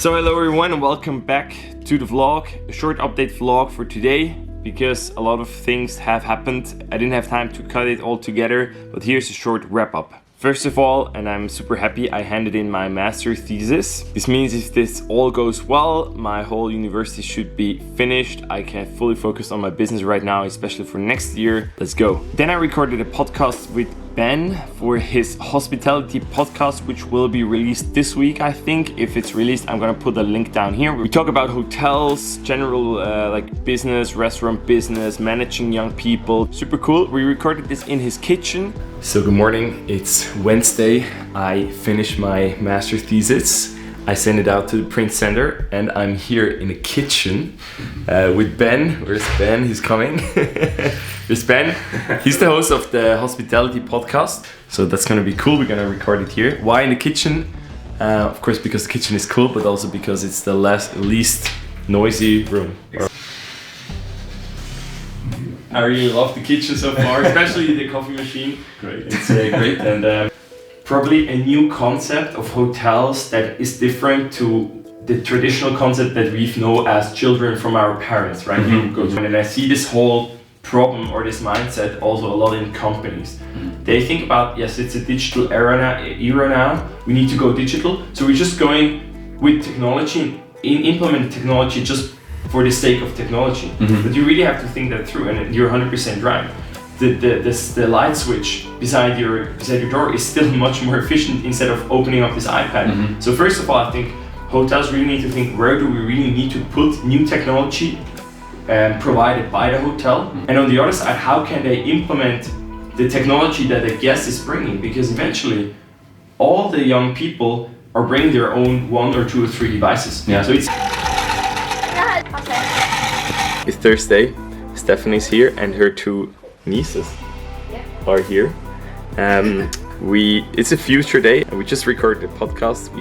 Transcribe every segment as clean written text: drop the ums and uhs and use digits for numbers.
So hello everyone and welcome back to the vlog, a short update vlog for today because a lot of things have happened. I didn't have time to cut it all together, but here's a short wrap up. First of all, and I'm super happy, I handed in my master thesis. This means if this all goes well, my whole university should be finished. I can fully focus on my business right now, especially for next year. Let's go. Then I recorded a podcast with Ben for his hospitality podcast, which will be released this week, I think. If it's released, I'm gonna put a link down here. We talk about hotels, general like business, restaurant business, managing young people. Super cool. We recorded this in his kitchen. So good morning, it's Wednesday. I finished my master thesis. I sent it out to the print center and I'm here in the kitchen with Ben. Where's Ben? He's coming. There's Ben. He's the host of the hospitality podcast. So that's gonna be cool. We're gonna record it here. Why in the kitchen? Of course, because the kitchen is cool, but also because it's the least noisy room. I really love the kitchen so far, especially the coffee machine. Great. It's great. And probably a new concept of hotels that is different to the traditional concept that we know as children from our parents, right? And I see this whole problem or this mindset also a lot in companies. They think about, yes, it's a digital era now, we need to go digital, so we're just going with technology, implement technology just for the sake of technology. But you really have to think that through, and you're 100% right. The light switch beside your door is still much more efficient instead of opening up this iPad. So first of all, I think hotels really need to think, where do we really need to put new technology provided by the hotel? And on the other side, how can they implement the technology that the guest is bringing? Because eventually, all the young people are bringing their own 1 or 2 or 3 devices. Yeah. So it's Thursday. Stephanie's here and her 2 nieces are here. It's a future day. We just recorded a podcast.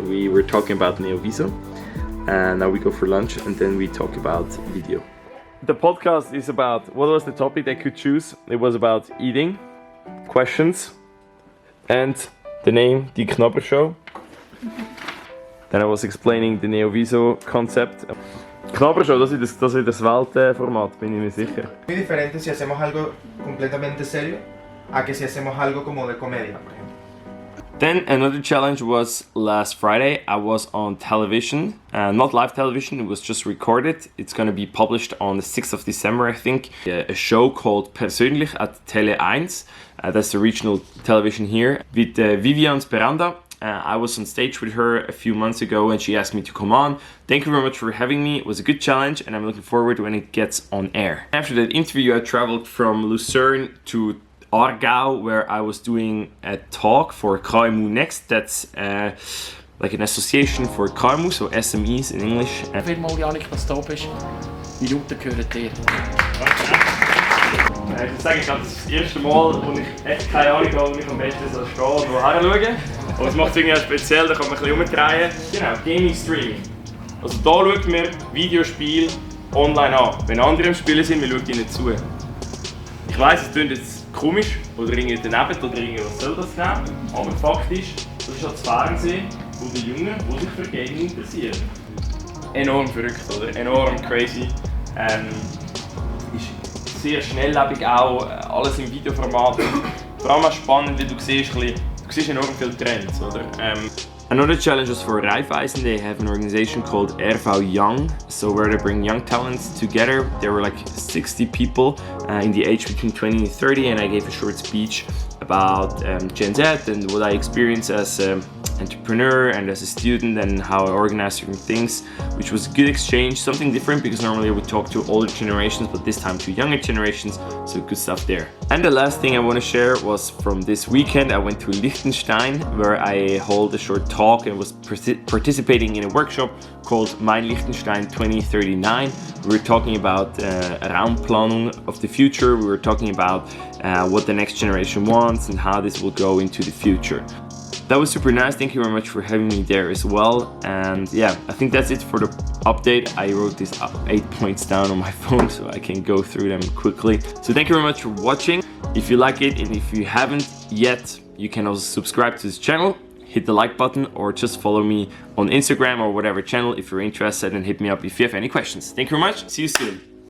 We were talking about NEOVISO, and now we go for lunch and then we talk about video. The podcast is about, what was the topic they could choose? It was about eating, questions, and the name, Die Knabber Show. Then I was explaining the NEOVISO concept. Knabber Show, das ist das Weltformat, bin ich mir sicher. Muy diferente si hacemos algo completamente serio a que si hacemos algo como de comedia, por ejemplo. Then another challenge was last Friday. I was on television, not live television, it was just recorded. It's going to be published on the 6th of December, I think. A show called Persönlich at Tele 1. That's the regional television here. With Vivian Speranda. I was on stage with her a few months ago and she asked me to come on. Thank you very much for having me. It was a good challenge and I'm looking forward to when it gets on air. After that interview, I traveled from Lucerne to Aargau, where I was doing a talk for KMU Next. That's like an association for KMU, so SMEs in English. Vielmal, Yannick, dass du da bist. Minuten gehören dir. Ich würde sagen, das ist das erste Mal, wo ich echt keine Ahnung habe, wo ich am besten stehen und woher schauen. Und es macht es irgendwie speziell, da kann man ein bisschen rumdrehen. Genau, Gaming Streaming. Also da schaut man Videospiele online an. Wenn andere am Spielen sind, wir schauen ihnen zu. Ich weiss, es klingt jetzt komisch oder irgendwie daneben oder irgendwie was soll das nehmen, aber Fakt ist, das ist das Fernsehen von den Jungen, die sich für Gaming interessieren. Enorm verrückt, oder? Enorm crazy. Ist sehr schnelllebig auch, alles im Videoformat. Vor allem auch spannend, weil du siehst enorm viele Trends, oder? Another challenge was for Raiffeisen. They have an organization called RV Young, so where they bring young talents together. There were like 60 people in the age between 20 and 30, and I gave a short speech about Gen Z and what I experienced as an entrepreneur and as a student and how I organize certain things, which was a good exchange, something different because normally I would talk to older generations, but this time to younger generations, so good stuff there. And the last thing I want to share was from this weekend. I went to Liechtenstein where I held a short talk and was participating in a workshop called Mein Liechtenstein 2039. We were talking about Raumplanung of the future. We were talking about what the next generation wants and how this will go into the future. That was super nice. Thank you very much for having me there as well. And yeah, I think that's it for the update. I wrote these 8 points down on my phone so I can go through them quickly. So thank you very much for watching. If you like it and if you haven't yet, you can also subscribe to this channel. hit the like button or just follow me on Instagram or whatever channel if you're interested, and hit me up if you have any questions. Thank you very much. See you soon.